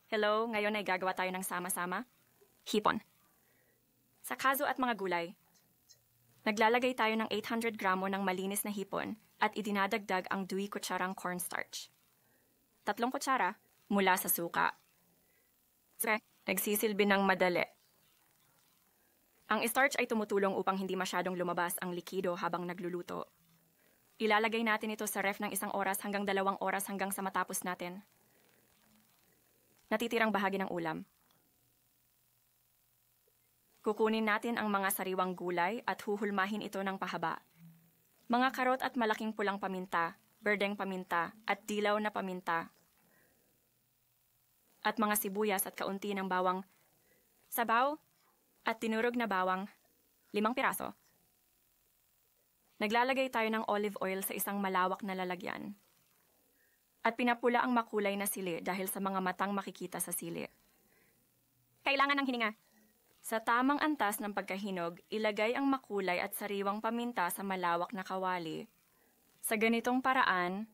Hello, ngayon ay gagawa tayo ng sama-sama. Hipon. Sa kaso at mga gulay, naglalagay tayo ng 800 gramo ng malinis na hipon at idinadagdag ang 2 kutsarang cornstarch. 3 kutsara mula sa suka. Nagsisilbi ng madali. Ang starch ay tumutulong upang hindi masyadong lumabas ang likido habang nagluluto. Ilalagay natin ito sa ref ng 1 oras hanggang 2 oras hanggang sa matapos natin. Natitirang bahagi ng ulam. Kukunin natin ang mga sariwang gulay at huhulmahin ito ng pahaba. Mga karot at malaking pulang paminta, berdeng paminta at dilaw na paminta. At mga sibuyas at kaunti ng bawang, sabaw at tinurog na bawang, 5 piraso. Naglalagay tayo ng olive oil sa isang malawak na lalagyan. At pinapula ang makulay na sili dahil sa mga matang makikita sa sili. Kailangan ng hininga. Sa tamang antas ng pagkahinog, ilagay ang makulay at sariwang paminta sa malawak na kawali. Sa ganitong paraan,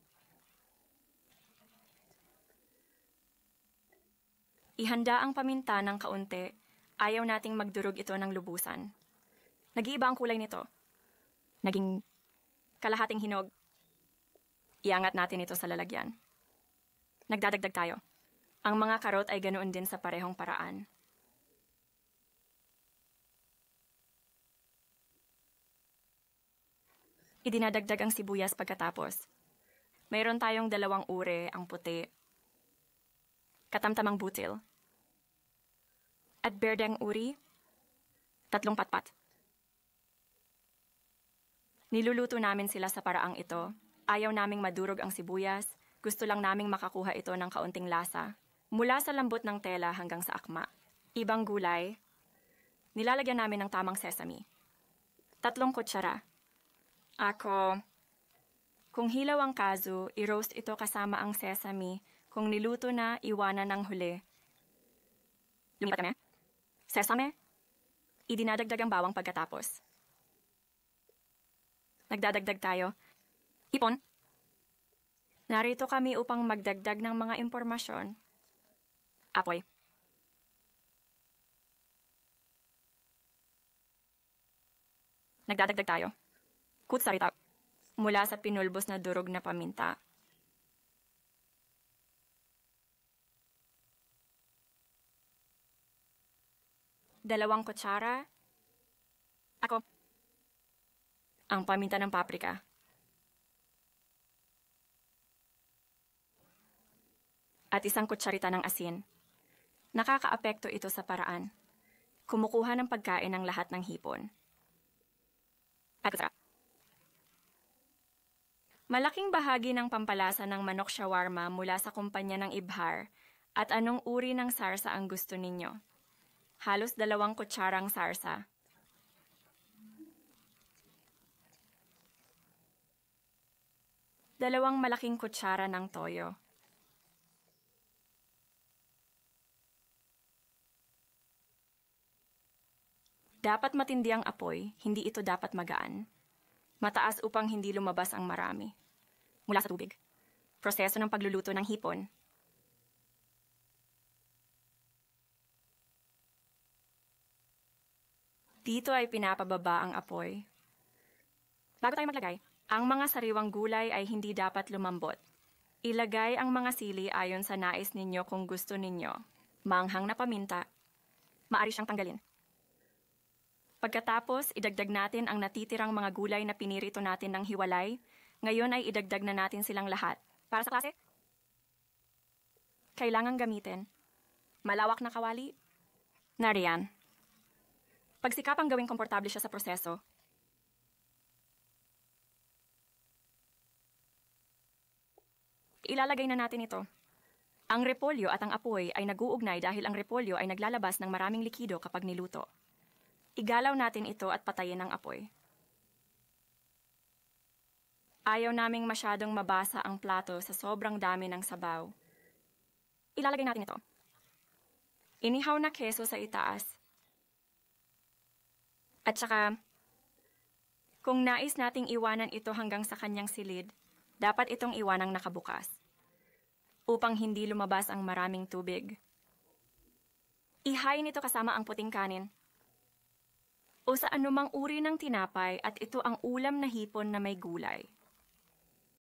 ihanda ang paminta ng kaunti. Ayaw nating magdurog ito ng lubusan. Nag-iiba ang kulay nito. Naging kalahating hinog. Iangat natin ito sa lalagyan. Nagdadagdag tayo. Ang mga karot ay ganoon din sa parehong paraan. Idinadagdag ang sibuyas pagkatapos. Mayroon tayong 2 ure, ang puti, katamtamang butil, at berdeng uri, 3 patpat. Niluluto namin sila sa paraang ito. Ayaw naming madurog ang sibuyas, gusto lang naming makakuha ito ng kaunting lasa. Mula sa lambot ng tela hanggang sa akma. Ibang gulay, nilalagyan namin ng tamang sesame. 3 kutsara. Kung hilaw ang kazu, i-roast ito kasama ang sesame. Kung niluto na, iwanan ng huli. Lumipat kami. Sesame, idinadagdag ang bawang pagkatapos. Nagdadagdag tayo. Hipon. Narito kami upang magdagdag ng mga impormasyon. Apoy. Nagdadagdag tayo. Kutsarita. Mula sa pinulbos na durog na paminta. Dalawang kutsara. Ang paminta ng paprika. At 1 kutsarita ng asin. Nakakaapekto ito sa paraan. Kumukuha ng pagkain ng lahat ng hipon. At malaking bahagi ng pampalasa ng manok shawarma mula sa kumpanya ng Ibhar at anong uri ng sarsa ang gusto ninyo. Halos 2 kutsarang sarsa. Dalawang malaking kutsara ng toyo. Dapat matindi ang apoy, hindi ito dapat magaan. Mataas upang hindi lumabas ang marami. Mula sa tubig. Proseso ng pagluluto ng hipon. Dito ay pinapababa ang apoy. Bago tayo maglagay, ang mga sariwang gulay ay hindi dapat lumambot. Ilagay ang mga sili ayon sa nais ninyo kung gusto ninyo. Maanghang na paminta, maaari siyang tanggalin. Pagkatapos, idagdag natin ang natitirang mga gulay na pinirito natin ng hiwalay. Ngayon ay idagdag na natin silang lahat. Para sa klase, kailangang gamitin. Malawak na kawali, nariyan. Pagsikapang gawing komportable siya sa proseso. Ilalagay na natin ito. Ang repolyo at ang apoy ay nag-uugnay dahil ang repolyo ay naglalabas ng maraming likido kapag niluto. Igalaw natin ito at patayin ang apoy. Ayaw naming masyadong mabasa ang plato sa sobrang dami ng sabaw. Ilalagay natin ito. Inihaw na keso sa itaas. At saka, kung nais nating iwanan ito hanggang sa kanyang silid, dapat itong iwanang nakabukas. Upang hindi lumabas ang maraming tubig. Ihain ito kasama ang puting kanin. O sa anumang uri ng tinapay at ito ang ulam na hipon na may gulay.